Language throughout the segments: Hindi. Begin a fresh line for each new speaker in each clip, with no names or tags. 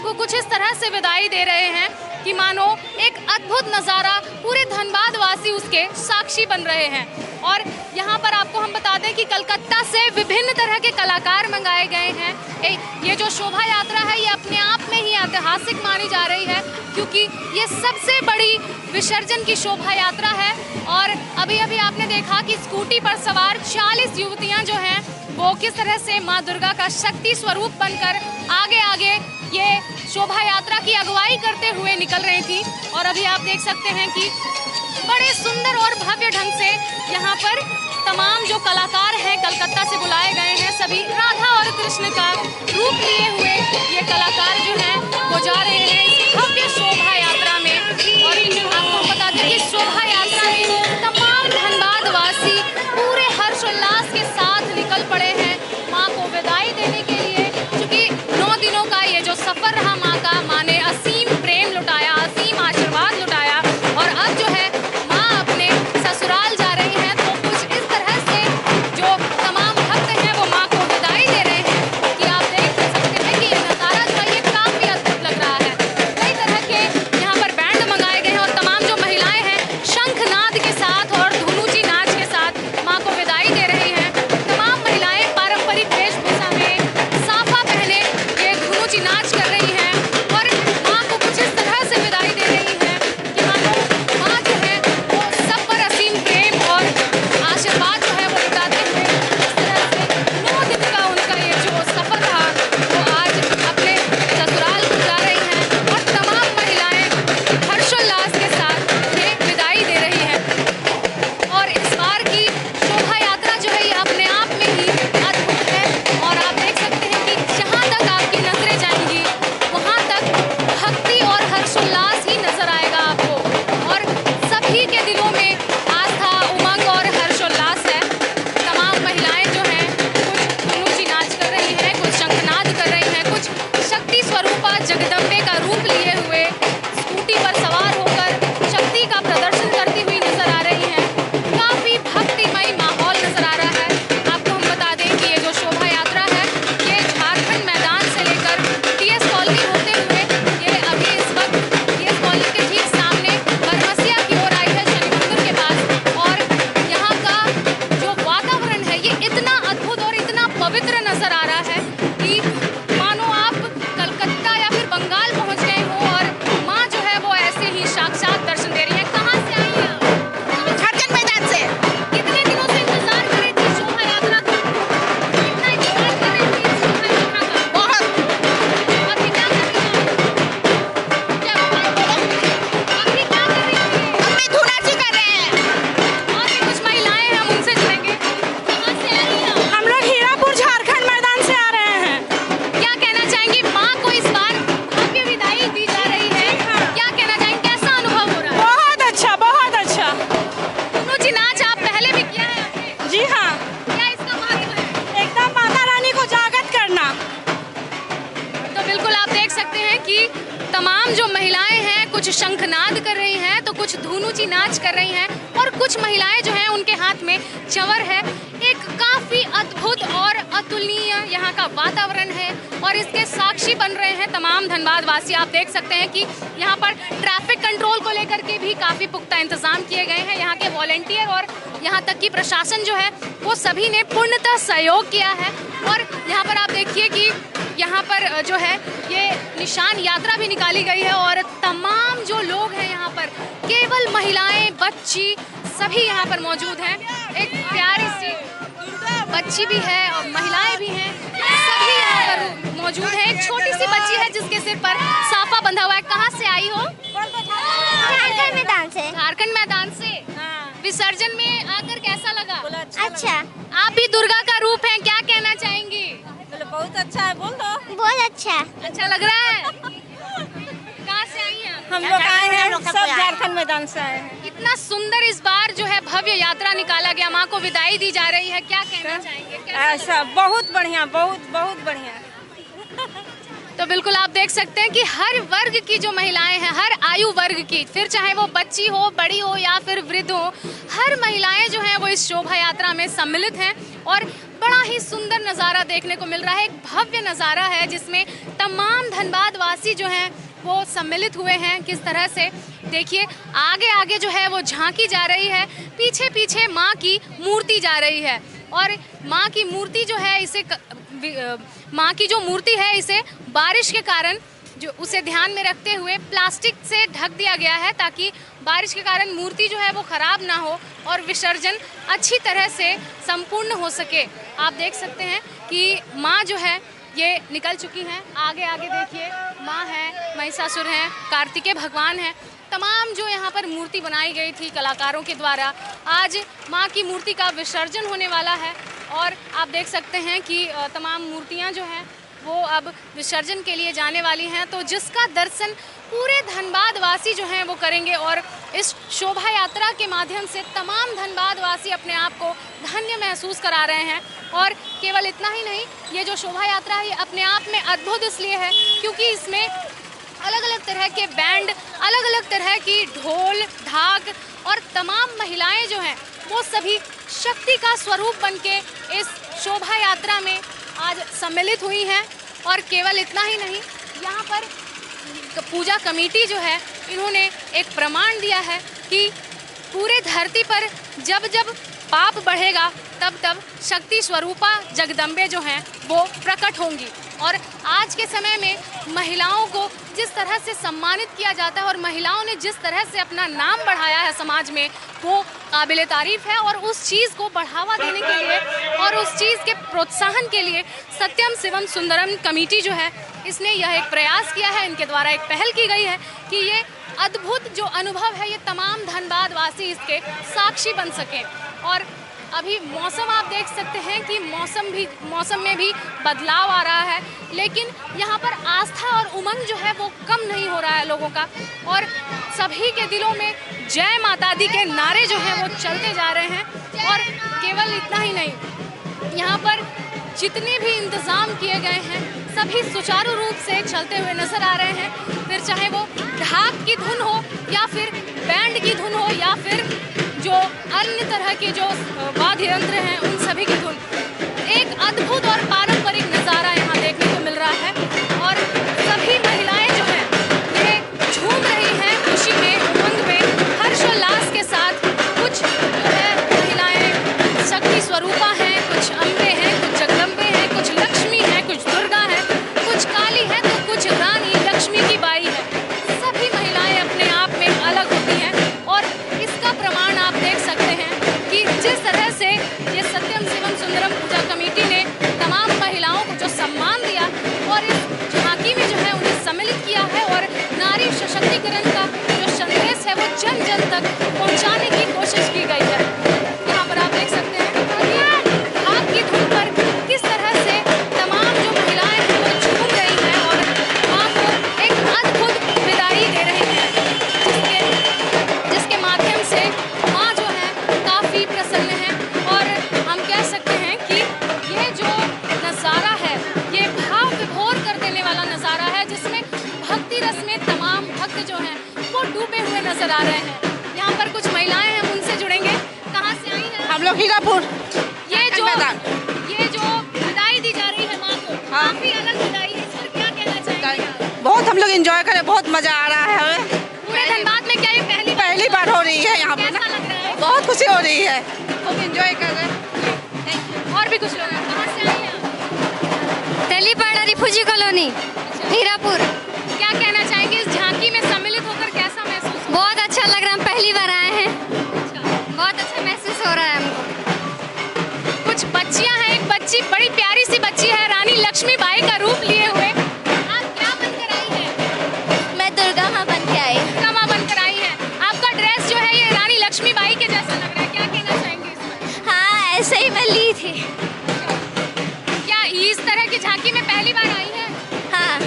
को कुछ इस तरह से विदाई दे रहे हैं कि मानो एक अद्भुत नज़ारा, पूरे धनबाद वासी उसके साक्षी बन रहे हैं। और यहाँ पर आपको हम बता दें कि कलकत्ता से विभिन्न तरह के कलाकार मंगाए गए हैं। ये जो शोभा यात्रा है ये अपने आप में ही ऐतिहासिक मानी जा रही है, क्योंकि ये सबसे बड़ी विसर्जन की शोभा यात्रा है। और अभी अभी आपने देखा कि स्कूटी पर सवार 40 युवतियाँ जो हैं वो किस तरह से माँ दुर्गा का शक्ति स्वरूप बनकर आगे आगे ये शोभा यात्रा की अगुवाई करते हुए निकल रही थी। और अभी आप देख सकते हैं कि बड़े सुंदर और भव्य ढंग से यहाँ पर तमाम जो कलाकार हैं कलकत्ता से बुलाए गए हैं, सभी राधा और कृष्ण का रूप लिए हुए ये कलाकार जो हैं वो जा रहे हैं इस भव्य शोभा यात्रा में। और आपको बता दें कि शोभा यात्रा में तमाम धनबाद वासी पूरे हर्षोल्लास के साथ निकल पड़े हैं माँ को विदाई देने के लिए, क्योंकि 9 दिनों का ये जो सफर रहा माँ का, माँ ने असीम प्रेम लुटाया, असीम आशीर्वाद लुटाया। और अब जो है माँ अपने ससुराल जा रही हैं, तो कुछ इस तरह से जो तमाम भक्त हैं वो माँ को विदाई दे रहे हैं कि आप देख सकते हैं कि ये नज़ारा जो है ये काफ़ी अद्भुत लग रहा है। कई तरह के यहाँ पर बैंड मंगाए गए हैं और तमाम जो महिलाएं हैं शंखनाद के साथ और धुनुची नाच के साथ माँ को विदाई दे रही हैं। तमाम महिलाएं पारंपरिक वेशभूषा में साफा पहने ये धुनुची नाच कर रही हैं और माँ को कुछ इस तरह से विदाई दे रही हैं कि माँ जो है वो सब पर असीम प्रेम और आशीर्वाद जो है वो लुटाते हुए इस तरह से 9 दिन का उनका ये जो सफर रहा वो आज अपने ससुराल को जा रही हैं और तमाम महिलाएं हर्षोल्लास के साथ ये विदाई दे रही हैं। और इस बार की शोभा यात्रा जो है ये अपने आप में ही अद्भुत है। और आप देख सकते हैं कि जहाँ तक आपकी नजरें जाएंगी वहाँ तक भक्ति और हर्षोल्लास ही नजर आएगा आपको। और सभी के दिलों में आस्था, उमंग और हर्षोल्लास है। तमाम महिलाएं जो हैं कुछ धुनुची नाच कर रही हैं, कुछ शंखनाद कर रही हैं, कुछ शक्ति स्वरूपा जगदम्बे का रूप लिए हुए स्कूटी पर सवार होकर शक्ति का प्रदर्शन करती हुई नजर आ रही हैं। काफी भक्तिमय माहौल नजर आ रहा है। आपको हम बता दें कि ये जो शोभा यात्रा है ये झारखंड मैदान से लेकर टीएस कॉलोनी होते हुए ये अभी इस वक्त टीएस कॉलोनी के ठीक सामने बरमसिया की ओर आई है, शनि मंदिर के पास। और यहाँ का जो वातावरण है ये इतना अद्भुत और इतना पवित्र नजर आ रहा है कि मानो आप कलकत्ता या फिर बंगाल पहुँच गए हो और माँ जो है वो ऐसे ही साक्षात दर्शन दे रही है। कहाँ से आई हैं आप?
झारखंड मैदान से।
कितने दिनों से इंतजार कर रही थी शोभा यात्रा का? कितना इंतजार कर रही थी शोभा यात्रा का?
बहुत।
अभी क्या कर रही हैं? अभी क्या कर रही हैं?
हम भी धुनाची कर रहे हैं।
और भी कुछ महिलाएं हैं, हम उनसे जुड़ेंगे। कहाँ से आई हैं आप?
हम लोग हीरापुर झारखंड मैदान से आ रहे हैं।
क्या कहना चाहेंगी? माँ को इस बार भव्य विदाई दी जा रही है, क्या कहना चाहेंगे? कैसा अनुभव हो रहा है?
बहुत अच्छा, बहुत अच्छा।
धुनुची नाच आप पहले भी किया है आपने?
जी हाँ,
क्या इसका महत्व है?
एकदम माता रानी को जागृत करना।
तो बिल्कुल आप देख सकते हैं कि तमाम जो महिलाएं हैं कुछ शंखनाद कर रही हैं तो कुछ धुनुची नाच कर रही हैं और कुछ महिलाएं जो हैं उनके हाथ में चंवर है। एक काफी अद्भुत और अतुलनीय यहाँ का वातावरण है और इसके साक्षी बन रहे हैं तमाम धनबाद वासी। आप देख सकते हैं कि यहाँ पर ट्रैफिक कंट्रोल को लेकर के भी काफी पुख्ता इंतजाम किए गए हैं। यहाँ के वॉलेंटियर और यहाँ तक कि प्रशासन जो है वो सभी ने पूर्णतः सहयोग किया है। और यहाँ पर आप देखिए कि यहाँ पर जो है ये निशान यात्रा भी निकाली गई है और तमाम जो लोग हैं यहाँ पर केवल महिलाएं, बच्ची सभी यहाँ पर मौजूद हैं। एक प्यारी सी बच्ची भी है और महिलाएं भी हैं, सभी यहाँ पर मौजूद हैं। एक छोटी सी बच्ची है जिसके सिर पर साफा बंधा हुआ है। कहाँ से आई हो?
झारखंड मैदान से।
झारखंड मैदान से। विसर्जन में आकर कैसा लगा?
अच्छा,
आप भी दुर्गा का रूप हैं, क्या कहना चाहेंगी?
बहुत अच्छा है, बोल दो।
बहुत अच्छा।
अच्छा लग रहा है? कहाँ से आई हैं आप?
हम लोग आए हैं, सब झारखंड मैदान से आए हैं।
इतना सुंदर इस बार जो है भव्य यात्रा निकाला गया, माँ को विदाई दी जा रही है, क्या कहना चाहेंगे? कैसा
ऐसा बहुत बढ़िया, बहुत बहुत बढ़िया।
तो बिल्कुल आप देख सकते हैं कि हर वर्ग की जो महिलाएं हैं, हर आयु वर्ग की, फिर चाहे वो बच्ची हो, बड़ी हो या फिर वृद्ध हो, हर महिलाएं जो हैं वो इस शोभा यात्रा में सम्मिलित हैं और बड़ा बड़ा ही सुंदर नज़ारा देखने को मिल रहा है। एक भव्य नज़ारा है जिसमें तमाम धनबाद वासी जो हैं वो सम्मिलित हुए हैं। किस तरह से देखिए, आगे आगे जो है वो झांकी जा रही है, पीछे पीछे माँ की मूर्ति जा रही है। और माँ की मूर्ति जो है माँ की जो मूर्ति है इसे बारिश के कारण जो उसे ध्यान में रखते हुए प्लास्टिक से ढक दिया गया है, ताकि बारिश के कारण मूर्ति जो है वो ख़राब ना हो और विसर्जन अच्छी तरह से संपूर्ण हो सके। आप देख सकते हैं कि माँ जो है ये निकल चुकी हैं। आगे आगे देखिए, माँ है, महिषासुर हैं, कार्तिकेय भगवान हैं। तमाम जो यहाँ पर मूर्ति बनाई गई थी कलाकारों के द्वारा, आज माँ की मूर्ति का विसर्जन होने वाला है। और आप देख सकते हैं कि तमाम मूर्तियाँ जो हैं वो अब विसर्जन के लिए जाने वाली हैं, तो जिसका दर्शन पूरे धनबाद वासी जो हैं वो करेंगे। और इस शोभा यात्रा के माध्यम से तमाम धनबाद वासी अपने आप को धन्य महसूस करा रहे हैं। और केवल इतना ही नहीं, ये जो शोभा यात्रा है ये अपने आप में अद्भुत इसलिए है क्योंकि इसमें अलग अलग तरह के बैंड, अलग अलग तरह की ढोल ढाक और तमाम महिलाएं जो हैं वो सभी शक्ति का स्वरूप बनके इस शोभा यात्रा में आज सम्मिलित हुई हैं। और केवल इतना ही नहीं, यहाँ पर पूजा कमेटी जो है इन्होंने एक प्रमाण दिया है कि पूरे धरती पर जब जब पाप बढ़ेगा तब तब शक्ति स्वरूपा जगदम्बे जो हैं वो प्रकट होंगी। और आज के समय में महिलाओं को जिस तरह से सम्मानित किया जाता है और महिलाओं ने जिस तरह से अपना नाम बढ़ाया है समाज में, वो काबिले तारीफ है। और उस चीज़ को बढ़ावा देने के लिए और उस चीज़ के प्रोत्साहन के लिए सत्यम शिवम सुंदरम कमेटी जो है इसने यह एक प्रयास किया है, इनके द्वारा एक पहल की गई है कि ये अद्भुत जो अनुभव है ये तमाम धनबाद वासी इसके साक्षी बन सकें। और अभी मौसम आप देख सकते हैं कि मौसम में भी बदलाव आ रहा है, लेकिन यहाँ पर आस्था और उमंग जो है वो कम नहीं हो रहा है लोगों का। और सभी के दिलों में जय माता दी के नारे जो हैं वो चलते जा रहे हैं। और केवल इतना ही नहीं, यहाँ पर जितने भी इंतज़ाम किए गए हैं सभी सुचारू रूप से चलते हुए नजर आ रहे हैं। फिर चाहे वो ढाक की धुन हो या फिर बैंड की धुन हो या फिर जो अन्य तरह के जो वाद्य यंत्र हैं उन सभी की धुन, एक अद्भुत और पारंपरिक नज़ारा यहाँ देखने को मिल रहा है। और सभी महिलाएं जो हैं ये झूम रही हैं खुशी में, उमंग में, हर्षोल्लास के साथ। कुछ जो है महिलाएं शक्ति स्वरूपा हैं, कुछ अम्बे हैं, कुछ जगदम्बे हैं, कुछ लक्ष्मी हैं, कुछ दुर्गा हैं, कुछ काली हैं तो कुछ रानी लक्ष्मी की बाई है। सभी महिलाएं अपने आप में अलग होती हैं। और इसका प्रमाण आप देख सकते हैं कि जिस तरह से ये सत्यम शिवम सुंदरम पूजा कमेटी ने तमाम महिलाओं को जो सम्मान दिया और इस झांकी में जो है उन्हें सम्मिलित किया है और नारी सशक्तिकरण का जो संदेश है वो जन जन तक पहुंचाने की कोशिश की गई है। यहाँ पर आप देख सकते हैं कि ढाक की धुन पर किस तरह से तमाम जो महिलाएं हैं वो झूम रही हैं और माँ को एक अद्भुत विदाई दे रही हैं, जिसके माध्यम से माँ जो है काफ़ी प्रसन्न है। और हम कह सकते हैं कि ये जो नज़ारा है ये भाव विभोर कर देने वाला नज़ारा है, जिसमें भक्ति रस में तमाम भक्त जो हैं वो डूबे हुए नजर आ रहे हैं। यहाँ पर कुछ महिलाएं हैं, हम उनसे जुड़ेंगे। कहाँ से आई हैं?
हम लोग हीरापुर।
ये जो विदाई दी जा रही है माँ को, काफ़ी अलग विदाई है, इस पर क्या कहना चाहेंगे आप?
बहुत हम लोग एंजॉय करें, बहुत मजा आ रहा है हमें।
पूरे धनबाद में क्या ये पहली
बार हो रही है यहाँ पर
कैसा लग रहा है?
बहुत खुशी हो रही है, खूब एंजॉय कर रहे हैं।
और भी कुछ लोग हैं, कहाँ से आई हैं?
Telipara refugee colony Hirapur.
क्या कहना चाहेंगे इस झांकी में सम्मिलित होकर कैसा महसूस हुआ?
बहुत अच्छा लग रहा है, हम पहली बार आए हैं, बहुत अच्छा महसूस हो रहा है हमको।
कुछ बच्चियां हैं, एक बच्ची बड़ी प्यारी सी बच्ची है रानी लक्ष्मी बाई का रूप लिए हुए। आप क्या बनकर आई हैं?
मैं दुर्गा माँ बन के आई।
दुर्गा माँ बनकर आई हैं। आपका ड्रेस जो है ये रानी लक्ष्मी बाई के जैसा लग रहा है, क्या कहना चाहेंगे इस पर?
हाँ, ऐसे ही मैं ली थी।
क्या इस तरह की झांकी में पहली बार आई है?
हाँ,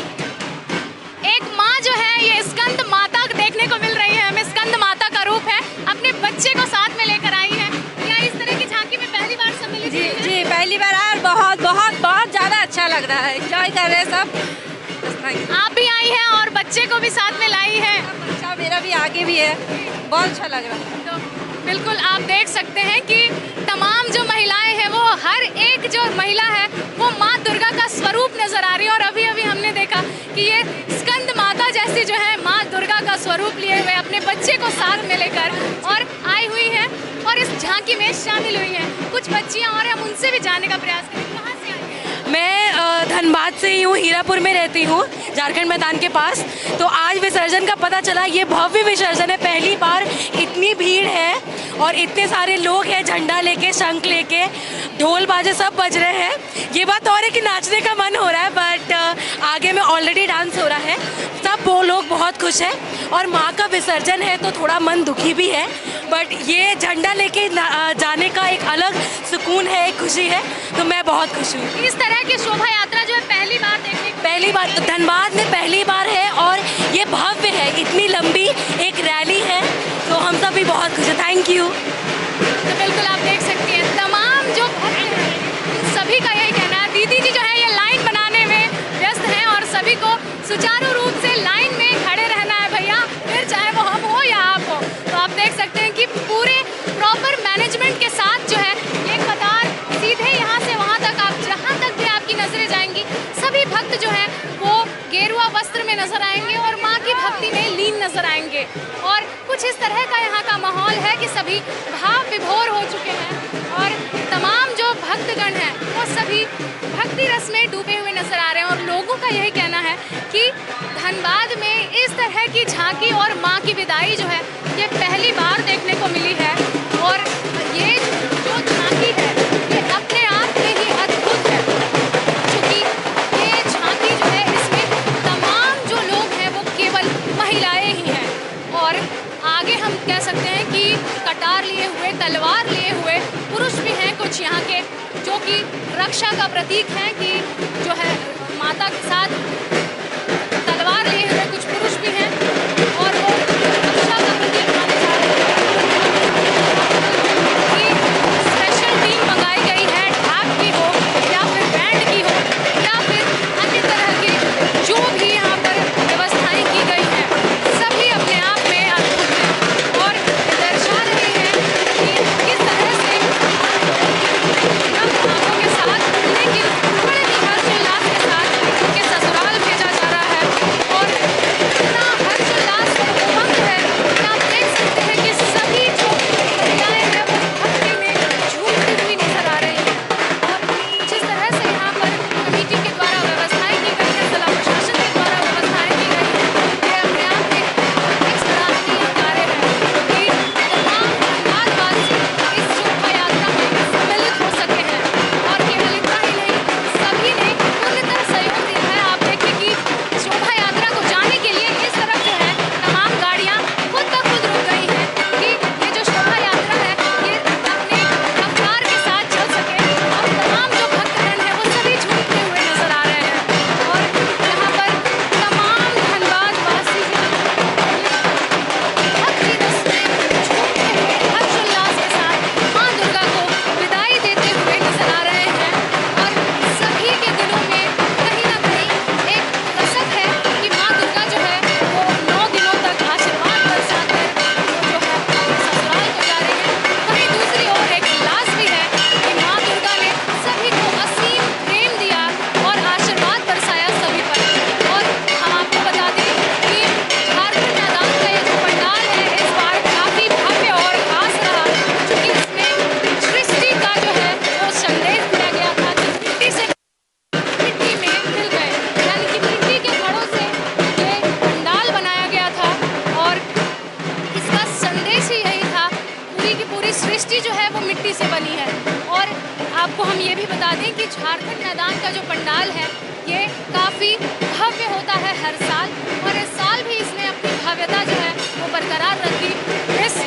एक माँ जो है ये स्कंद माता देखने को मिल रही है, हमें स्कंद माता का रूप है, अपने बच्चे को साथ में लेकर आई है। क्या इस तरह की झांकी में पहली बार सम्मिलित हुई हैं?
जी पहली बार आया, बहुत बहुत बहुत ज़्यादा अच्छा लग रहा है, एंजॉय कर रहे हैं सब।
आप भी आई हैं और बच्चे को भी साथ में लाई है।
अच्छा, मेरा भी आगे भी है, बहुत अच्छा लग रहा है।
तो बिल्कुल आप देख सकते हैं कि तमाम जो महिलाएं हैं वो हर एक जो महिला है वो माँ दुर्गा का स्वरूप नजर आ रही है। और अभी अभी हमने देखा कि ये स्कंद माता जैसी जो है माँ दुर्गा का स्वरूप लिए हुए अपने बच्चे को साथ में लेकर और आई हुई है और इस झांकी में शामिल हुई हैं। कुछ बच्चियां और हम उनसे भी जानने का प्रयास करें। कहाँ से आई हैं?
मैं धनबाद से ही हूँ, हीरापुर में रहती हूँ, झारखंड मैदान के पास। तो आज विसर्जन का पता चला, ये भव्य विसर्जन है, पहली बार इतनी भीड़ है और इतने सारे लोग हैं, झंडा लेके, शंख लेके, ढोल बाजे सब बज रहे हैं। ये बात और है कि नाचने का मन हो रहा है, बट आगे में ऑलरेडी डांस हो रहा है। सब वो लोग बहुत खुश हैं और माँ का विसर्जन है तो थोड़ा मन दुखी भी है, बट ये झंडा लेके जाने का एक अलग सुकून है, एक खुशी है, तो मैं बहुत खुश हूँ।
इस तरह की शोभा यात्रा जो है पहली बार देखने को
पहली बार धनबाद में पहली बार है और ये भव्य है, इतनी लंबी एक रैली है, तो हम सब भी बहुत खुश हैं। Thank you.
तो बिल्कुल आप देख सकती हैं तमाम जो भक्त हैं उन सभी का यही कहना है। दीदी जी जो है ये लाइन बनाने में व्यस्त हैं और सभी को सुचारू रूप से लाइन में खड़े रहना है भैया, फिर चाहे वो हम हो या आप हो। तो आप देख सकते हैं कि पूरे प्रॉपर मैनेजमेंट के साथ जो है एक कतार सीधे यहाँ से वहाँ तक, आप जहाँ तक भी आपकी नजरें जाएंगी सभी भक्त जो हैं वो गेरुआ वस्त्र में नजर आएंगे और माँ की भक्ति में लीन नजर आएंगे। और कुछ इस तरह का यहाँ का माहौल है कि सभी भाव विभोर हो चुके हैं और तमाम जो भक्तगण हैं वो सभी भक्ति रस में डूबे हुए नजर आ रहे हैं। और लोगों का यही कहना है कि धनबाद में इस तरह की झांकी और माँ की विदाई जो है ये पहली बार देखने को मिली है। और ये जो झांकी है ये अपने आप में ही अद्भुत है, क्योंकि ये झांकी जो है इसमें तमाम जो लोग हैं वो केवल महिलाएं ही हैं और आगे हम कह सकते हैं कि कटार लिए हुए, तलवार लिए हुए पुरुष भी हैं कुछ यहाँ के, जो कि रक्षा का प्रतीक हैं कि जो है माता के साथ तलवार लिए हुए कुछ पुरुष भी हैं और वो रक्षा का प्रतीक माने जा रहे हैं। कि स्पेशल टीम मंगाई गई है, ढाक की हो या फिर बैंड की हो या फिर अन्य तरह की जो भी यहाँ पर व्यवस्थाएं की गई हैं सभी अपने आप में अद्भुत हैं और दर्शा रहे हैं कि किस तरह से रंग भावों के साथ लेकिन बड़े ही हर्षोल्लास के साथ उनके ससुराल भेजा जा रहा है। और इतना हर्षोल्लास और उमंग है कि आप देख सकते हैं कि सभी जो महिलाएं हैं वो भक्ति में झूमती हुई नजर आ रही हैं। और जिस तरह से यहाँ पर कमेटी के द्वारा व्यवस्थाएं की गई हैं, जिला प्रशासन के द्वारा व्यवस्थाएं की गई हैं, ये अपने आप में एक सराहनीय कार्य है कि तमाम धनबादवासी इस शोभा यात्रा में सम्मिलित हो सके हैं। और केवल इतना ही नहीं, सभी ने पूर्णतः सहयोग दिया है। आप देखिए कि शोभा यात्रा को जाने के लिए इस तरफ जो है तमाम गाड़ियाँ खुद ब खुद रुक गई हैं कि ये जो शोभा यात्रा है ये अपने रफ्तार के साथ चल सके। और तमाम जो भक्तगण हैं वो सभी झूमते हुए नजर आ रहे हैं और यहाँ पर तमाम धनबादवासी जो भक्ति रस में झूमते हुए हर्षोल्लास के साथ माँ दुर्गा को विदाई देते हुए नजर आ रहे हैं। और सभी के दिलों में कहीं ना कहीं एक कसक है कि माँ दुर्गा जो है वो 9 दिनों तक आशीर्वाद बरसाकर जो है ससुराल को जा रही है। वहीं दूसरी ओर एक उल्लास भी है कि माँ दुर्गा ने सभी को असीम प्रेम दिया और आशीर्वाद बरसाया सभी पर। और हम आपको बता दें कि झारखंड मैदान का ये जो पंडाल है इस बार काफी भव्य और खास रहा, क्योंकि इसमें सृष्टि का जो है वो संदेश दिया गया था जिस मिट्टी से मिट्टी में मिल गए, यानी कि मिट्टी के घड़ों से ये पंडाल बनाया गया था। और इसका संदेश ही यही था, पूरी की पूरी सृष्टि जो है वो मिट्टी से बनी है। और आपको हम ये भी बता दें कि झारखंड मैदान का जो पंडाल है ये काफ़ी भव्य होता है हर साल, और इस साल भी इसने अपनी भव्यता जो है वो बरकरार रखी इस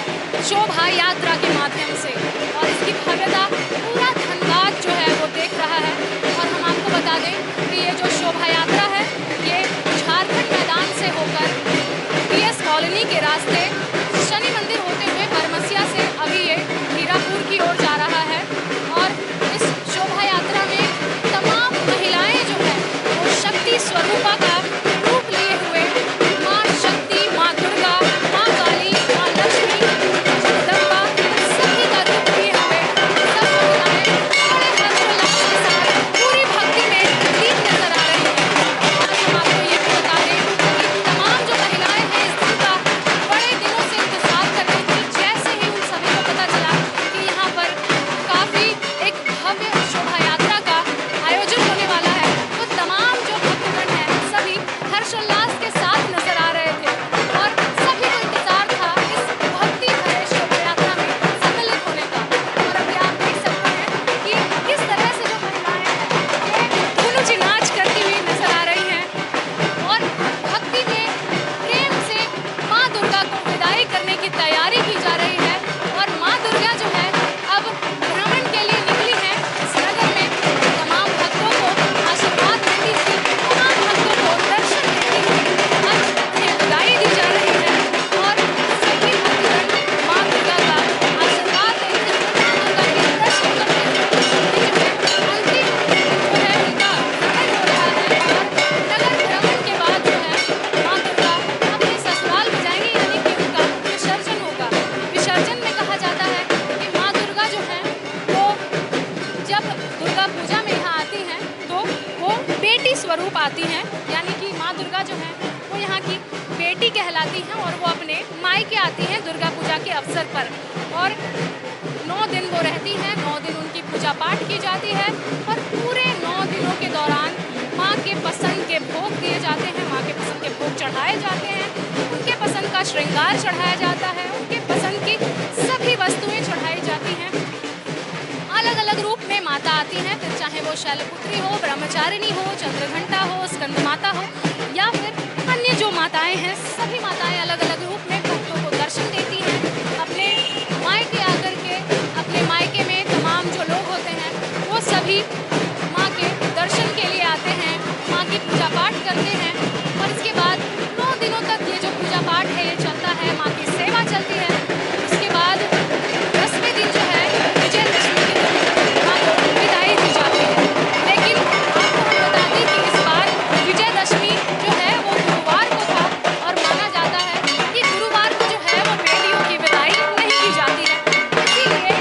शोभा यात्रा के माध्यम से। और इसकी भव्यता पूरा धनबाद जो है वो देख रहा है। और हम आपको बता दें कि ये जो शोभा यात्रा है ये झारखंड मैदान से होकर PS कॉलोनी के रास्ते शनि मंदिर होते हुए बरमसिया से अभी ये हीरापुर की ओर जा रहा है। और इस शोभा यात्रा में तमाम महिलाएं जो है वो शक्ति स्वरूपा का रूप लिए हुए माँ शक्ति, माँ दुर्गा, माँ काली, माँ लक्ष्मी, जगदम्बा स्वरूप आती हैं, यानी कि माँ दुर्गा जो है वो यहाँ की बेटी कहलाती हैं और वो अपने मायके आती हैं दुर्गा पूजा के अवसर पर। और 9 दिन वो रहती हैं, 9 दिन उनकी पूजा पाठ की जाती है और पूरे 9 दिनों के दौरान माँ के पसंद के भोग दिए जाते हैं, माँ के पसंद के भोग चढ़ाए जाते हैं, उनके पसंद का श्रृंगार चढ़ाया जाता है, उनके पसंद की सभी वस्तुएं चढ़ाई जाती हैं। अलग अलग रूप में माता आती हैं, फिर चाहे वो शैलपुत्री हो, ब्रह्मचारिणी हो, चंद्रघंटा हो, स्कंद माता हो या फिर अन्य जो माताएं हैं, सभी माताएं अलग अलग रूप में भक्तों को दर्शन देती हैं। अपने मायके आकर के, अपने मायके में तमाम जो लोग होते हैं वो सभी माँ के दर्शन के लिए आते हैं, माँ की पूजा पाठ करते हैं और इसके बाद 9 दिनों तक ये जो पूजा पाठ है ये चलता है, माँ की सेवा चलती है। उसके बाद 10वें दिन जो है विजयदशमी के दिन माँ को विदाई दी जाती है। लेकिन आपको हम बता दें कि इस बार विजयदशमी जो है वो गुरुवार को था और माना जाता है कि गुरुवार को जो है वो बेटियों की विदाई नहीं की जाती है, इसीलिए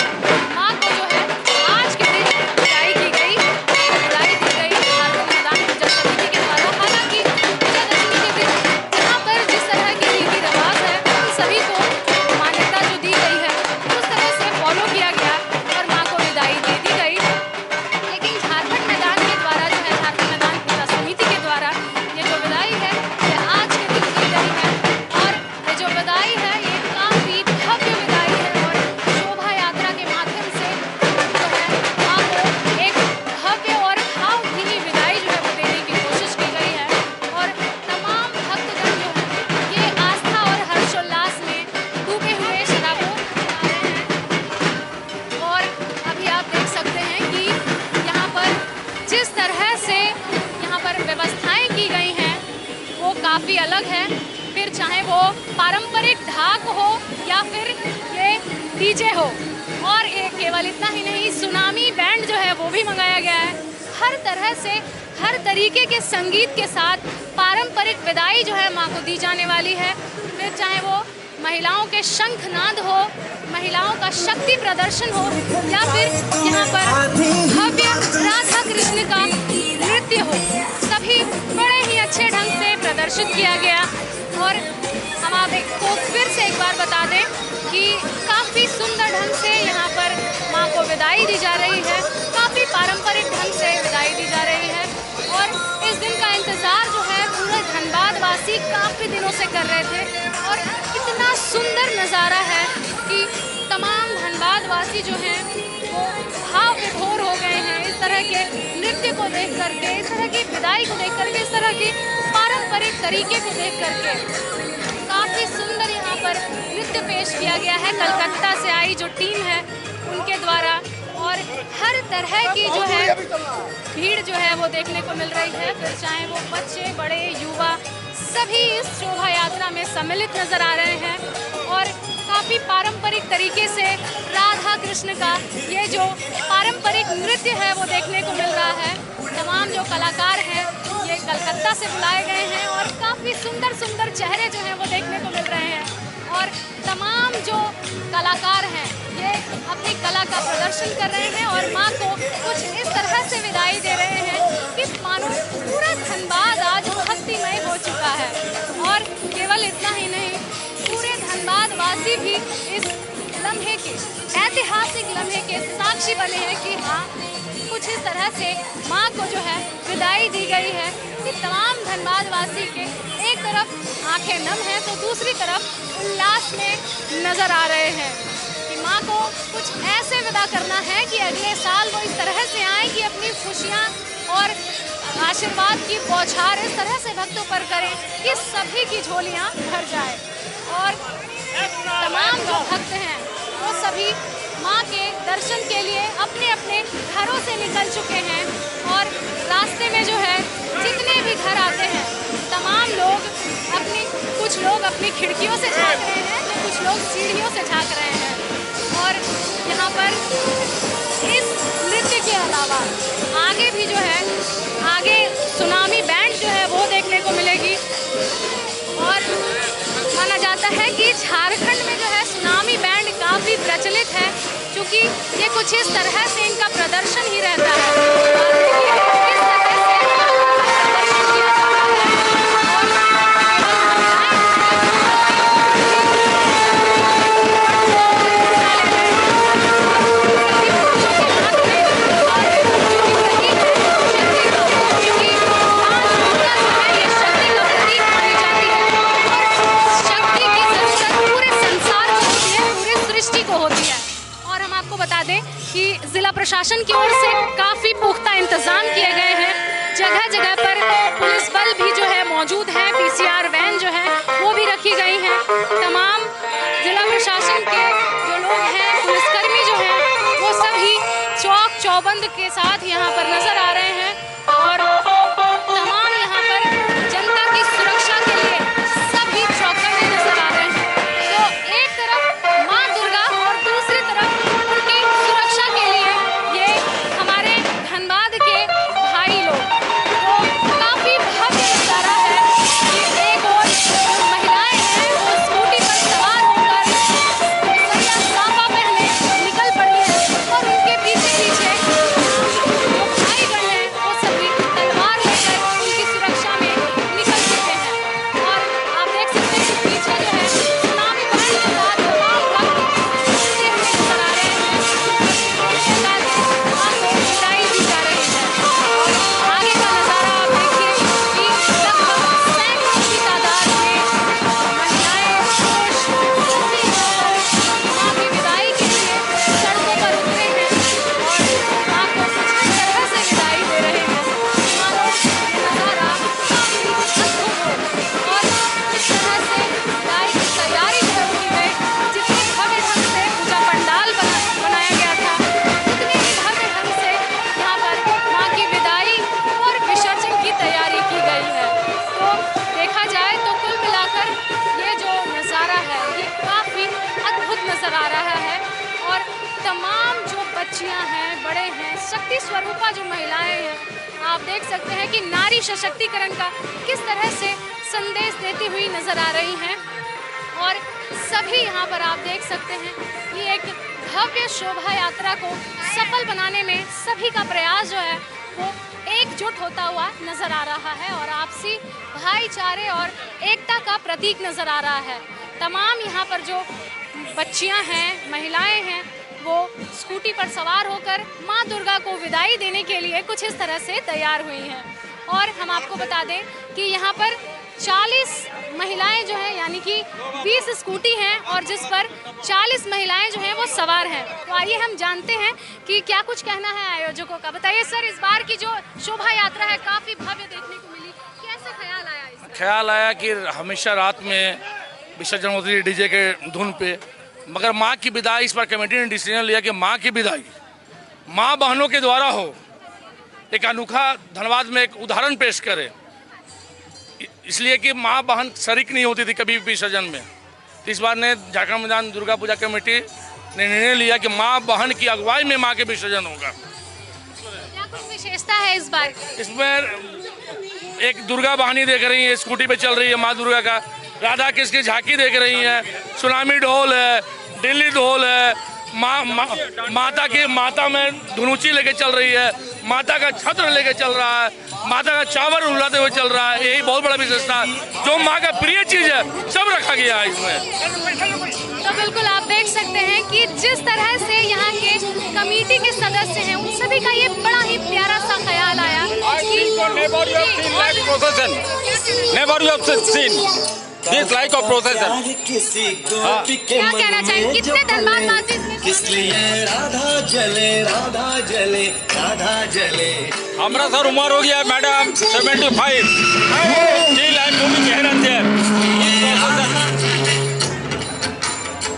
माँ को जो है आज के दिन विदाई दी गई झारखंड मैदान पूजा समिति के द्वारा। हालांकि विजयदशमी के दिन यहाँ पर जिस तरह के रीति रिवाज है उन सभी को मान्यता जो दी गई है उस तरह से फॉलो किया गया और माँ को विदाई दे दी गई। लेकिन झारखंड मैदान के द्वारा जो है, झारखंड मैदान पूजा समिति के द्वारा ये जो विदाई है ये आज के दिन की गई है और ये जो विदाई है ये काफ़ी भव्य विदाई है और शोभा यात्रा के माध्यम से जो है माँ को एक भव्य और भावभीनी विदाई जो है वो देने की कोशिश की गई है। और तमाम भक्तगण जो है ये आस्था और हर्षोल्लास में डूबे हुए शराबों आ रहे हैं। और अभी आप देख सकते हैं कि यहाँ पर जिस तरह से यहाँ पर व्यवस्थाएं की गई हैं वो काफ़ी अलग है। फिर चाहे वो पारंपरिक ढाक हो या फिर ये डीजे हो, और ये केवल इतना ही नहीं, सुनामी बैंड जो है वो भी मंगाया गया है। हर तरह से हर तरीके के संगीत के साथ पारंपरिक विदाई जो है माँ को दी जाने वाली है। फिर चाहे वो महिलाओं के शंखनाद हो, महिलाओं का शक्ति प्रदर्शन हो या फिर यहाँ पर भव्य राधा कृष्ण का नृत्य हो, सभी बड़े ही अच्छे ढंग से प्रदर्शित किया गया। और हम आपको फिर से एक बार बता दें कि काफ़ी सुंदर ढंग से यहाँ पर माँ को विदाई दी जा रही है, काफ़ी पारंपरिक ढंग से विदाई दी जा रही है। और इस दिन का इंतज़ार जो है पूरे धनबाद वासी काफ़ी दिनों से कर रहे थे और इतना सुंदर नज़ारा है कि तमाम धनबाद वासी जो हैं वो भाव विभोर हो गए हैं इस तरह के नृत्य को देख करके, इस तरह की विदाई को देख करके, इस तरह की पारंपरिक तरीके को देख करके। काफ़ी सुंदर यहाँ पर नृत्य पेश किया गया है कलकत्ता से आई जो टीम है उनके द्वारा, और हर तरह की जो है भीड़ जो है वो देखने को मिल रही है। फिर चाहे वो बच्चे, बड़े, युवा, सभी इस शोभा यात्रा में सम्मिलित नजर आ रहे हैं और काफ़ी पारंपरिक तरीके से राधा कृष्ण का ये जो पारंपरिक नृत्य है वो देखने को मिल रहा है। तमाम जो कलाकार हैं ये कलकत्ता से बुलाए गए हैं और काफ़ी सुंदर सुंदर चेहरे जो हैं वो देखने को मिल रहे हैं और तमाम जो कलाकार हैं ये अपनी कला का प्रदर्शन कर रहे हैं और माँ को कुछ इस तरह से विदाई दे रहे हैं कि मानो पूरा धनबाद आज भक्तिमय हो चुका है। और केवल इतना ही नहीं, पूरे धनबाद वासी भी इस लम्हे के, ऐतिहासिक लम्हे के साक्षी बने हैं कि हाँ कुछ इस तरह से माँ को जो है विदाई दी गई है कि तमाम धनबाद वासी के एक तरफ आंखें नम हैं तो दूसरी तरफ उल्लास में नज़र आ रहे हैं कि माँ को कुछ ऐसे विदा करना है कि अगले साल वो इस तरह से आए कि अपनी खुशियाँ और आशीर्वाद की बौछार इस तरह से भक्तों पर करें कि सभी की झोलियाँ भर जाए। और तमाम जो भक्त हैं वो सभी माँ के दर्शन के लिए अपने अपने घरों से निकल चुके हैं और रास्ते में जो है जितने भी घर आते हैं तमाम लोग कुछ लोग अपनी खिड़कियों से झांक रहे हैं तो कुछ लोग सीढ़ियों से झांक रहे हैं। और यहाँ पर इस नृत्य के अलावा आगे भी जो है आगे सुनामी बैंड जो है वो देखने को मिलेगी और माना जाता है कि झारखंड में जो है सुनामी बैंड काफ़ी प्रचलित है क्योंकि ये कुछ इस तरह से इनका प्रदर्शन ही रहता है। मेडिकल भी जो है मौजूद है, PCR वैन जो है वो भी रखी गई हैं। तमाम जिला प्रशासन के जो लोग हैं, पुलिसकर्मी जो हैं, वो सभी चौक चौबंद के साथ यहाँ पर नजर आ रहे हैं और तमाम यहाँ पर जनता की सुरक्षा के लिए सभी चौकन्ने नजर आ रहे हैं। तो एक तरफ माँ दुर्गा और दूसरी तरफ उनकी सुरक्षा के लिए ये हमारे धनबाद के भाई लोग, तो काफी भव्य नजारा है कि एक और महिलाएं हैं वो स्कूटी पर सवार होकर सरिया साफा पहने निकल पड़ी हैं और उनके पीछे पीछे जो भाईगण हैं वो सभी तलवार लेकर उनकी सुरक्षा में निकल चुके हैं। और आप देख सकते हैं कि पीछे जो है सुनामी बहन के साथ तमाम भक्त चलते हुए नजर आ रहे हैं। उसके बाद आपको विदाई दी जा रही है और आगे का नजारा आप देखिए कि लगभग सैकड़ों की तादाद में महिलाएं, पुरुष सभी यहाँ पर माँ की विदाई के लिए सड़कों पर उतरे हैं और माँ को कुछ इस तरह से विदाई दे रहे हैं मानो ये नजारा काफी अद्भुत हो। और इस तरह से विदाई की तैयारी जो है की गई, जितनी भव्य ढंग से पूजा पंडाल बनाया गया था, उतनी ही भव्य ढंग से यहाँ पर माँ की विदाई और विसर्जन की तैयारी की गई है। तो देखा जाए तो कुल मिलाकर ये जो नज़ारा है ये काफ़ी अद्भुत नज़र आ रहा है और तमाम जो बच्चियाँ हैं, बड़े हैं, शक्ति स्वरूपा जो महिलाएं हैं, आप देख सकते हैं कि नारी सशक्तिकरण का किस तरह से संदेश देती हुई नजर आ रही हैं। और सभी यहाँ पर आप देख सकते हैं कि एक भव्य शोभा यात्रा को सफल बनाने में सभी का प्रयास जो है वो एकजुट होता हुआ नजर आ रहा है और आपसी भाईचारे और एकता का प्रतीक नजर आ रहा है। तमाम यहाँ पर जो बच्चियाँ हैं, महिलाएं हैं, वो स्कूटी पर सवार होकर माँ दुर्गा को विदाई देने के लिए कुछ इस तरह से तैयार हुई हैं। और हम आपको बता दें कि यहाँ पर 40 महिलाएं जो हैं, यानी कि 20 स्कूटी हैं और जिस पर 40 महिलाएं जो हैं वो सवार हैं। तो आइए हम जानते हैं कि क्या कुछ कहना है आयोजकों का। बताइए सर, इस बार की जो शोभा यात्रा है काफ़ी भव्य देखने को मिली, कैसे ख्याल आया इसका?
ख्याल आया कि हमेशा रात में विसर्जन होती है डीजे के धुन पे, मगर माँ की विदाई इस पर कमेटी ने डिसीजन लिया कि माँ की विदाई माँ बहनों के द्वारा हो। एक अनोखा धनबाद में एक उदाहरण पेश करे, इसलिए कि माँ बहन शरीक नहीं होती थी कभी भी विसर्जन में। तो इस बार ने झारखंड मैदान दुर्गा पूजा कमेटी ने निर्णय लिया कि माँ बहन की अगुवाई में माँ के विसर्जन होगा।
क्या कुछ विशेषता है इस बार?
इसमें एक दुर्गा वाहिनी देख रही है, स्कूटी पे चल रही है माँ दुर्गा का, राधा कृष्ण की झांकी देख रही है, सुनामी ढोल है, दिल्ली ढोल है, माता में धुनुची लेके चल रही है, माता का छत्र लेके चल रहा है, माता का चावल उड़ाते हुए चल रहा है। यही बहुत बड़ा विशेषता है, जो माँ का प्रिय चीज है सब रखा गया है इसमें।
तो बिल्कुल आप देख सकते हैं कि जिस तरह से यहाँ के कमेटी के सदस्य हैं उन सभी का ये बड़ा ही प्यारा सा ख्याल आया
This like of procession.
क्या कहना चाहिए, कितने धनबादवासी
इसलिए राधा जले राधा जले राधा जले।
हमारा सर उम्र हो गया madam 75. Still I am moving here and there.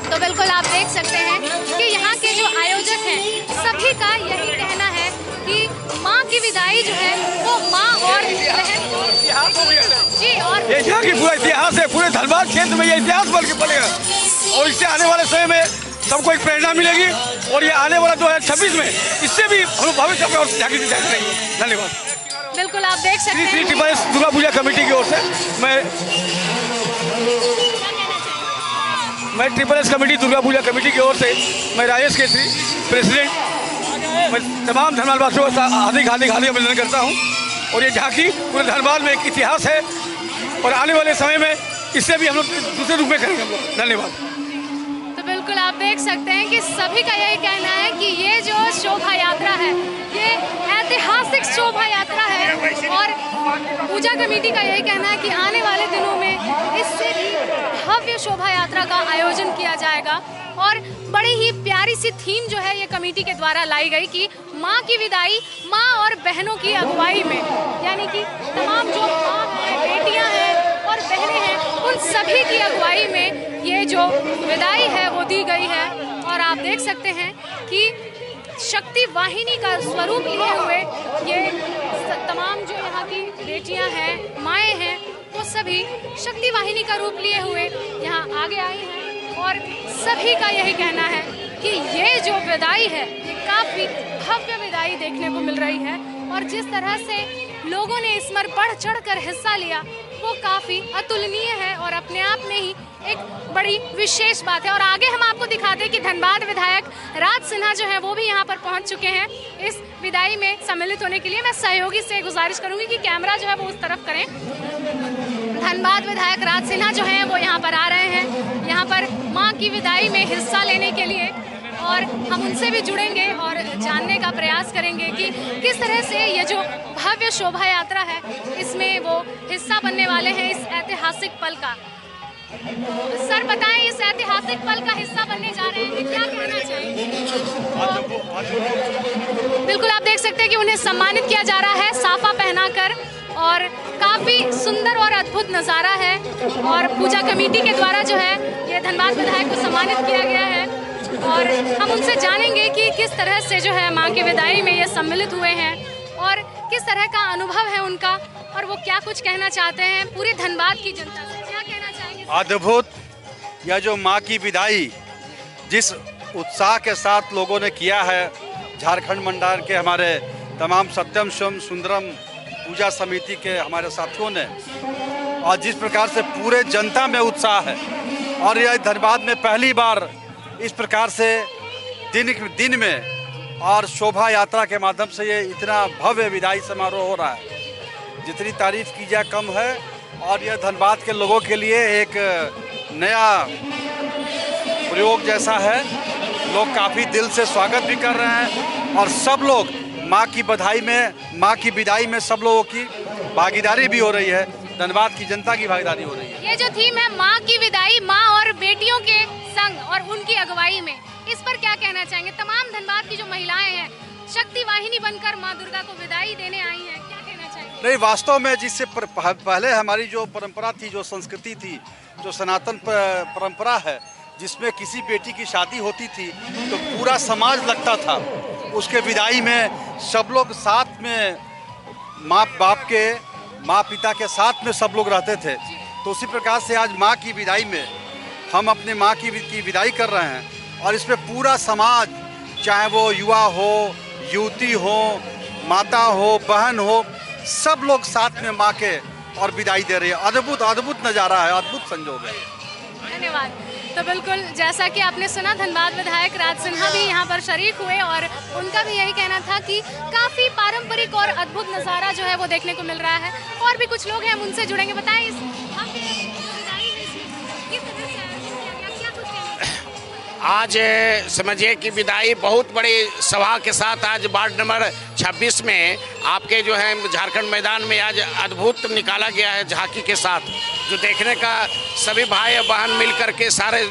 तो बिल्कुल आप देख सकते हैं कि यहाँ के जो आयोजक हैं सभी का यही कहना है कि माँ की विदाई जो है वो माँ और बहन जी और
ये यहाँ की पूरा इतिहास है, पूरे धनबाद क्षेत्र में ये इतिहास बन के पड़ेगा और इससे आने वाले समय में सबको एक प्रेरणा मिलेगी और ये आने वाला 2026 में इससे भी हम लोग भविष्य में और झांकी करेंगे। धन्यवाद।
बिल्कुल आप देख सकते हैं
triple S Durga Puja committee की ओर से मैं triple S committee Durga Puja committee की ओर से मैं राजेश केसरी प्रेसिडेंट, मैं तमाम धनबाद वासियों का हार्दिक अभिनंदन करता हूँ। और ये झांकी पूरे धनबाद में एक इतिहास है और आने वाले समय में इससे भी हम लोग दूसरे रूप में करेंगे। धन्यवाद।
तो बिल्कुल आप देख सकते हैं कि सभी का यही कहना है कि ये जो शोभा यात्रा है ये ऐतिहासिक शोभा यात्रा है और पूजा कमेटी का यही कहना है कि आने वाले दिनों में इससे भी भव्य शोभा यात्रा का आयोजन किया जाएगा। और बड़ी ही प्यारी सी थीम जो है ये कमेटी के द्वारा लाई गई कि माँ की विदाई माँ और बहनों की अगुवाई में, यानी कि तमाम जो माँ हैं, बेटियाँ हैं और बहनें हैं, उन सभी की अगुवाई में ये जो विदाई है वो दी गई है। और आप देख सकते हैं कि शक्ति वाहिनी का स्वरूप लिए हुए ये तमाम जो यहाँ की बेटियाँ हैं, माएँ हैं, वो सभी शक्ति वाहिनी का रूप लिए हुए यहाँ आगे आई हैं। और सभी का यही कहना है कि ये जो विदाई है ये काफ़ी भव्य विदाई देखने को मिल रही है। और जिस तरह से लोगों ने इसमें बढ़ चढ़ कर हिस्सा लिया वो काफ़ी अतुलनीय है और अपने आप में ही एक बड़ी विशेष बात है। और आगे हम आपको दिखाते हैं कि धनबाद विधायक राज सिन्हा जो है वो भी यहाँ पर पहुँच चुके हैं इस विदाई में सम्मिलित होने के लिए। मैं सहयोगी से गुजारिश करूँगी कि कैमरा जो है वो उस तरफ करें। धनबाद विधायक राज सिन्हा जो हैं वो यहाँ पर आ रहे हैं, यहाँ पर माँ की विदाई में हिस्सा लेने के लिए, और हम उनसे भी जुड़ेंगे और जानने का प्रयास करेंगे कि किस तरह से ये जो भव्य शोभा यात्रा है इसमें वो हिस्सा बनने वाले हैं इस ऐतिहासिक पल का। सर बताएं, इस ऐतिहासिक पल का हिस्सा बनने जा रहे हैं, क्या कहना चाहेंगे? बिल्कुल आप देख सकते हैं कि उन्हें सम्मानित किया जा रहा है साफा पहनाकर, और काफ़ी सुंदर और अद्भुत नज़ारा है। और पूजा कमेटी के द्वारा जो है ये धनबाद विधायक को सम्मानित किया गया है और हम उनसे जानेंगे कि किस तरह से जो है माँ की विदाई में ये सम्मिलित हुए हैं और किस तरह का अनुभव है उनका और वो क्या कुछ कहना चाहते हैं पूरे धनबाद की जनता से, क्या कहना चाहेंगे?
अद्भुत यह जो माँ की विदाई जिस उत्साह के साथ लोगों ने किया है, झारखंड मंडल के हमारे तमाम सत्यम शिवम सुंदरम पूजा समिति के हमारे साथियों ने, और जिस प्रकार से पूरे जनता में उत्साह है, और यह धनबाद में पहली बार इस प्रकार से दिन में और शोभा यात्रा के माध्यम से ये इतना भव्य विदाई समारोह हो रहा है, जितनी तारीफ की जाए कम है। और यह धनबाद के लोगों के लिए एक नया प्रयोग जैसा है, लोग काफ़ी दिल से स्वागत भी कर रहे हैं और सब लोग माँ की बधाई में, माँ की विदाई में सब लोगों की भागीदारी भी हो रही है, धनबाद की जनता की भागीदारी हो रही है।
ये जो थीम है माँ की विदाई, माँ और बेटियों के संग और उनकी अगुवाई में, इस पर क्या कहना चाहेंगे? तमाम धनबाद की जो महिलाएं हैं शक्ति वाहिनी बनकर माँ दुर्गा को विदाई देने आई हैं, क्या कहना चाहेंगे?
नहीं, वास्तव में जिससे पहले हमारी जो परंपरा थी, जो संस्कृति थी, जो सनातन परंपरा है, जिसमें किसी बेटी की शादी होती थी तो पूरा समाज लगता था, उसके विदाई में सब लोग साथ में, माँ बाप के, माँ पिता के साथ में सब लोग रहते थे। तो उसी प्रकार से आज माँ की विदाई में हम अपने माँ की विदाई कर रहे हैं और इसमें पूरा समाज, चाहे वो युवा हो, युवती हो, माता हो, बहन हो, सब लोग साथ में माँ के और विदाई दे रही है। अद्भुत अद्भुत नज़ारा है, अद्भुत संजोग है।
धन्यवाद। तो बिल्कुल जैसा कि आपने सुना, धनबाद विधायक राज सिन्हा भी यहाँ पर शरीक हुए और उनका भी यही कहना था कि काफ़ी पारंपरिक और अद्भुत नज़ारा जो है वो देखने को मिल रहा है। और भी कुछ लोग हैं, हम उनसे जुड़ेंगे। बताएं इस
आज समझिए कि विदाई बहुत बड़ी सभा के साथ आज वार्ड नंबर 26 में आपके जो है झारखंड मैदान में आज अद्भुत निकाला गया है झांकी के साथ, जो देखने का सभी भाई और बहन मिल कर के सारे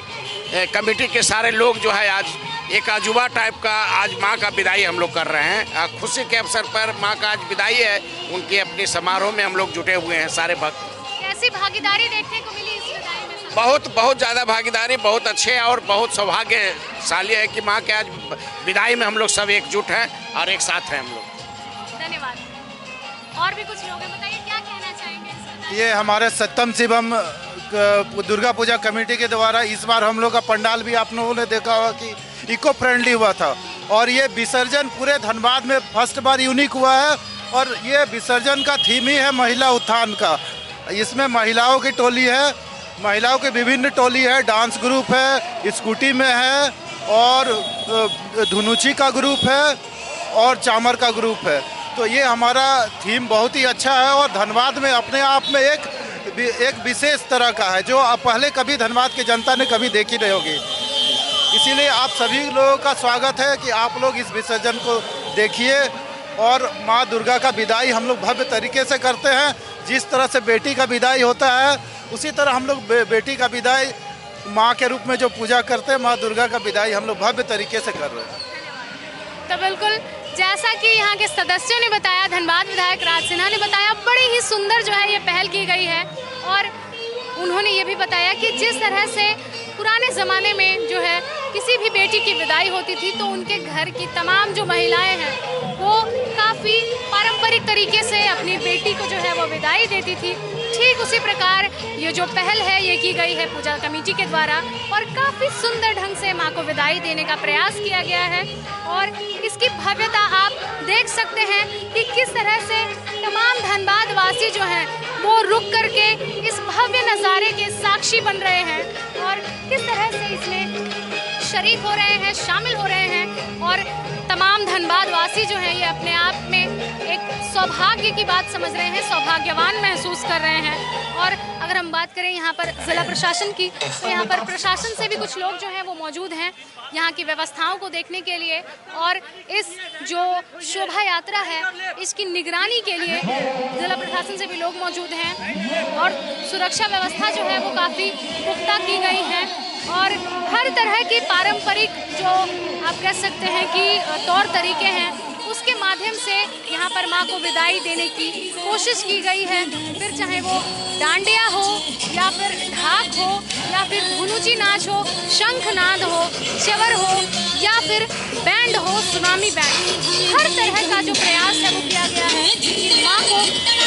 कमेटी के सारे लोग जो है आज एक अजूबा टाइप का आज माँ का विदाई हम लोग कर रहे हैं। खुशी के अवसर पर माँ का आज विदाई है, उनकी अपनी समारोह में हम लोग जुटे हुए हैं सारे भक्त।
कैसी भागीदारी देखने को मिली इस विदाई में?
बहुत ज़्यादा भागीदारी, बहुत अच्छे और बहुत सौभाग्यशाली है कि माँ के आज विदाई में हम लोग सब एकजुट हैं और एक साथ हैं हम लोग।
धन्यवाद। और भी कुछ लोग हैं, बताइए क्या कहना चाहेंगे?
ये हमारे सत्यम शिवम दुर्गा पूजा कमेटी के द्वारा इस बार हम लोग का पंडाल भी आप लोगों ने देखा होगा कि इको फ्रेंडली हुआ था और ये विसर्जन पूरे धनबाद में फर्स्ट बार यूनिक हुआ है। और ये विसर्जन का थीम ही है महिला उत्थान का। इसमें महिलाओं की टोली है, महिलाओं की विभिन्न टोली है, डांस ग्रुप है, स्कूटी में है और धुनुची का ग्रुप है और चामर का ग्रुप है। तो ये हमारा थीम बहुत ही अच्छा है और धनबाद में अपने आप में एक विशेष तरह का है, जो पहले कभी धनबाद की जनता ने कभी देखी नहीं होगी। इसीलिए आप सभी लोगों का स्वागत है कि आप लोग इस विसर्जन को देखिए। और माँ दुर्गा का विदाई हम लोग भव्य तरीके से करते हैं। जिस तरह से बेटी का विदाई होता है उसी तरह हम लोग बेटी का विदाई माँ के रूप में जो पूजा करते हैं, माँ दुर्गा का विदाई हम लोग भव्य तरीके से कर रहे हैं।
तो बिल्कुल जैसा कि यहाँ के सदस्यों ने बताया, धनबाद विधायक राज सिन्हा ने बताया, बड़ी ही सुंदर जो है ये पहल की गई है। और उन्होंने ये भी बताया कि जिस तरह से पुराने ज़माने में जो है किसी भी बेटी की विदाई होती थी तो उनके घर की तमाम जो महिलाएं हैं वो काफ़ी पारंपरिक तरीके से अपनी बेटी को जो है वो विदाई देती थी। ठीक उसी प्रकार ये जो पहल है ये की गई है पूजा कमेटी के द्वारा और काफ़ी सुंदर ढंग से माँ को विदाई देने का प्रयास किया गया है। और इसकी भव्यता आप देख सकते हैं कि किस तरह से तमाम धनबाद वासी जो हैं वो रुक करके इस भव्य नज़ारे के साक्षी बन रहे हैं और किस तरह से इसमें शरीक हो रहे हैं, शामिल हो रहे हैं। और तमाम धनबाद वासी जो हैं ये अपने आप में एक सौभाग्य की बात समझ रहे हैं, सौभाग्यवान महसूस कर रहे हैं। और अगर हम बात करें यहाँ पर ज़िला प्रशासन की, तो यहाँ पर प्रशासन से भी कुछ लोग जो हैं वो मौजूद हैं यहाँ की व्यवस्थाओं को देखने के लिए। और इस जो शोभा यात्रा है इसकी निगरानी के लिए ज़िला प्रशासन से भी लोग मौजूद हैं और सुरक्षा व्यवस्था जो है वो काफ़ी पुख्ता की गई है। और हर तरह की पारंपरिक जो आप कह सकते हैं कि तौर तरीके हैं उसके माध्यम से यहाँ पर माँ को विदाई देने की कोशिश की गई है। फिर चाहे वो डांडिया हो या फिर ढाक हो या फिर धुनुची नाच हो, शंखनाद हो, चवर हो या फिर बैंड हो, सुनामी बैंड, हर तरह का जो प्रयास है वो किया गया है कि माँ को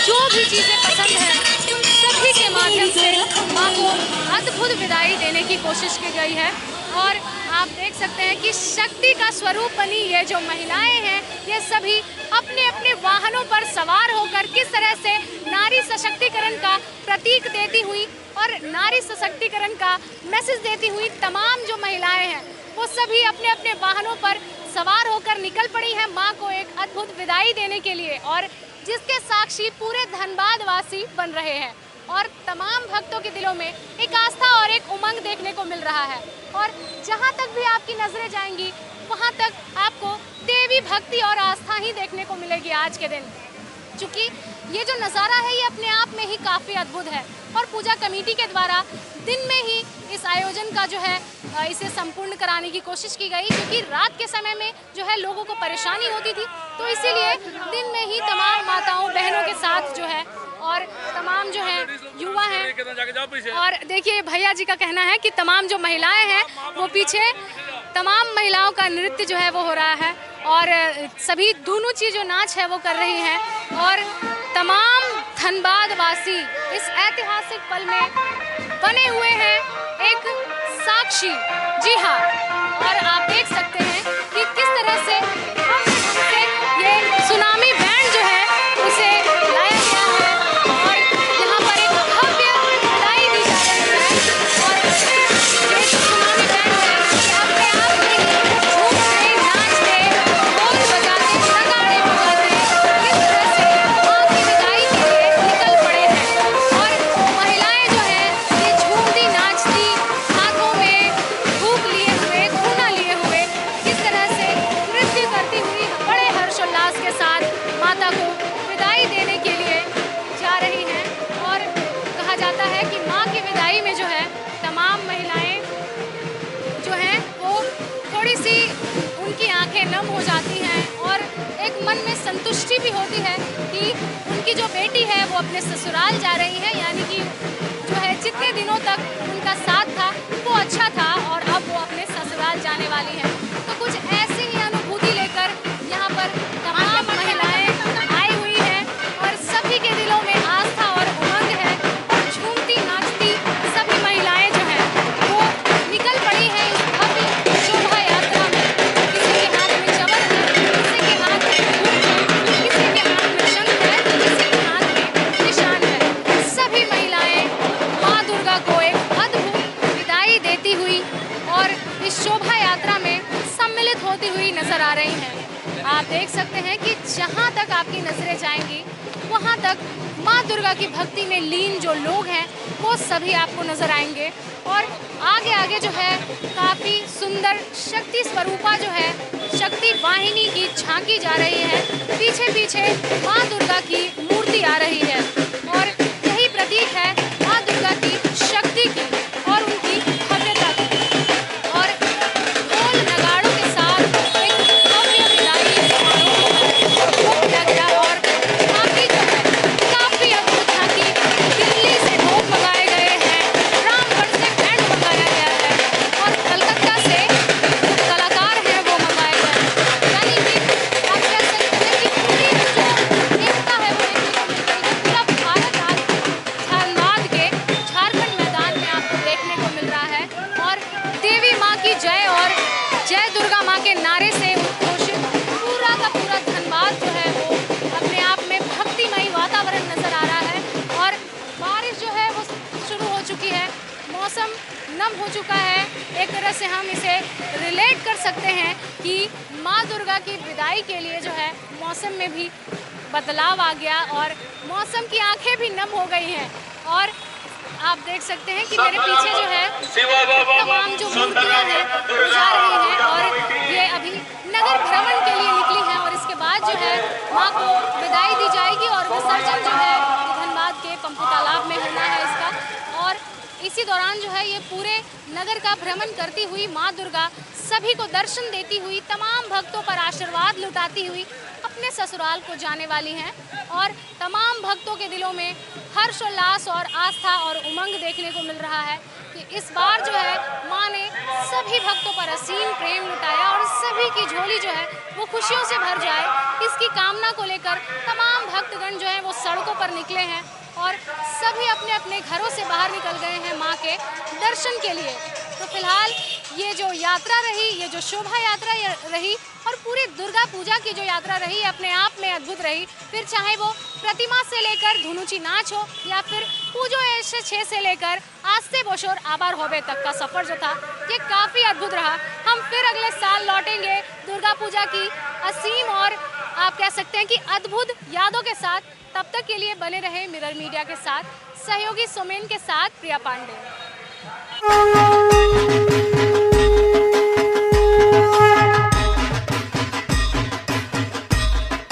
जो भी चीज़ें पसंद है उन सभी के माध्यम से माँ को अद्भुत विदाई देने की कोशिश की गई है। और आप देख सकते हैं कि शक्ति का स्वरूप बनी ये जो महिलाएं हैं ये सभी अपने अपने वाहनों पर सवार होकर किस तरह से नारी सशक्तिकरण का प्रतीक देती हुई और नारी सशक्तिकरण का मैसेज देती हुई तमाम जो महिलाएं हैं वो सभी अपने अपने वाहनों पर सवार होकर निकल पड़ी हैं माँ को एक अद्भुत विदाई देने के लिए। और जिसके साक्षी पूरे धनबाद वासी बन रहे हैं और तमाम भक्तों के दिलों में एक आस्था और एक उमंग देखने को मिल रहा है। और जहाँ तक भी आपकी नजरें जाएंगी वहाँ तक आपको देवी भक्ति और आस्था ही देखने को मिलेगी आज के दिन। चूँकि ये जो नज़ारा है ये अपने आप में ही काफ़ी अद्भुत है और पूजा कमेटी के द्वारा दिन में ही इस आयोजन का जो है इसे संपूर्ण कराने की कोशिश की गई, क्योंकि रात के समय में जो है लोगों को परेशानी होती थी, तो इसीलिए दिन में ही तमाम माताओं बहनों के साथ जो है और तमाम जो है युवा हैं। और देखिए भैया जी का कहना है कि तमाम जो महिलाएं हैं वो पीछे तमाम महिलाओं का नृत्य जो है वो हो रहा है और सभी दोनों चीज़ जो नाच है वो कर रही हैं और तमाम धनबाद वासी इस ऐतिहासिक पल में बने हुए हैं एक साक्षी। जी हाँ, और आप देख सकते हैं कि किस तरह से ये सुनामी बैंड जो है उसे लाया गया है और यहाँ पर एक भव्य विदाई दी जा रही है। और ये सुनामी बैंड है अपने आप में झूमते, नाचते, ढोल बजाते, नगाड़े बजाते किस तरह से माँ की विदाई के लिए निकल पड़े हैं। और महिलाएं जो है ये झूमती नाचती, हाथों में धूप लिए हुए, धूना लिए हुए किस तरह से नृत्य करती हुई बड़े हर्षोल्लास के साथ माता को विदाई देने के लिए जा रही हैं। और कहा जाता है कि माँ की विदाई में जो है तमाम महिलाएं जो हैं वो थोड़ी सी उनकी आंखें नम हो जाती हैं और एक मन में संतुष्टि भी होती है कि उनकी जो बेटी है वो अपने ससुराल जा रही है, यानी कि जो है जितने दिनों तक उनका साथ था वो अच्छा था और अब वो अपने ससुराल जाने वाली है। तो कुछ ऐसी ही अनुभूति लेकर यहाँ पर तमाम महिलाएं आई हुई हैं और सभी के दिलों में आस्था और उमंग है और झूमती नाचती सभी महिलाएं जो हैं वो निकल पड़ी हैं इस भव्य शोभा यात्रा में। किसी के हाथ में चवर है, किसी के हाथ में धूप है, किसी के हाथ में शंख है, तो किसी के हाथ में निशान है। सभी महिलाएं माँ दुर्गा को एक अद्भुत विदाई देती हुई और इस शोभा यात्रा में सम्मिलित होती हुई नजर आ रही हैं। आप देख सकते हैं कि जहाँ तक आपकी नजरें जाएंगी वहाँ तक माँ दुर्गा की भक्ति में लीन जो लोग हैं वो सभी आपको नजर आएंगे। और आगे आगे जो है काफ़ी सुंदर शक्ति स्वरूपा जो है शक्ति वाहिनी की झांकी जा रही है, पीछे पीछे माँ दुर्गा की मूर्ति आ रही है और यही प्रतीक है माँ दुर्गा की शक्ति की और उनकी भव्यता की। और ढोल नगाड़ों के साथ एक भव्य विदाई समारोह सरगर्म हो चुका है। एक तरह से हम इसे रिलेट कर सकते हैं कि माँ दुर्गा की विदाई के लिए जो है मौसम में भी बदलाव आ गया और मौसम की आंखें भी नम हो गई हैं। और आप देख सकते हैं कि मेरे पीछे जो है तमाम जो मूर्तियाँ हैं वो जा रही हैं और ये अभी नगर भ्रमण के लिए निकली हैं और इसके बाद जो है माँ को विदाई दी जाएगी और विसर्जन जो है धनबाद के पंपू तालाब में होना है इसका। और इसी दौरान जो है ये पूरे नगर का भ्रमण करती हुई माँ दुर्गा सभी को दर्शन देती हुई, तमाम भक्तों पर आशीर्वाद लुटाती हुई अपने ससुराल को जाने वाली हैं। और तमाम भक्तों के दिलों में हर्षोल्लास और आस्था और उमंग देखने को मिल रहा है कि इस बार जो है माँ ने सभी भक्तों पर असीम प्रेम लुटाया और सभी की झोली जो है वो खुशियों से भर जाए, इसकी कामना को लेकर तमाम भक्तगण जो हैं वो सड़कों पर निकले हैं और सभी अपने अपने घरों से बाहर निकल गए हैं माँ के दर्शन के लिए। तो फिलहाल ये जो यात्रा रही, ये जो शोभा यात्रा रही और पूरी दुर्गा पूजा की जो यात्रा रही अपने आप में अद्भुत रही। फिर चाहे वो प्रतिमा से लेकर धुनुची नाच हो या फिर पूजो ऐसे 6 से लेकर आस्ते बोशोर आबार होबे तक का सफर जो था ये काफ़ी अद्भुत रहा। हम फिर अगले साल लौटेंगे दुर्गा पूजा की असीम और आप कह सकते हैं कि अद्भुत यादों के साथ। तब तक के लिए बने रहे मिरर मीडिया के साथ, सहयोगी सोमेन के साथ प्रिया पांडे।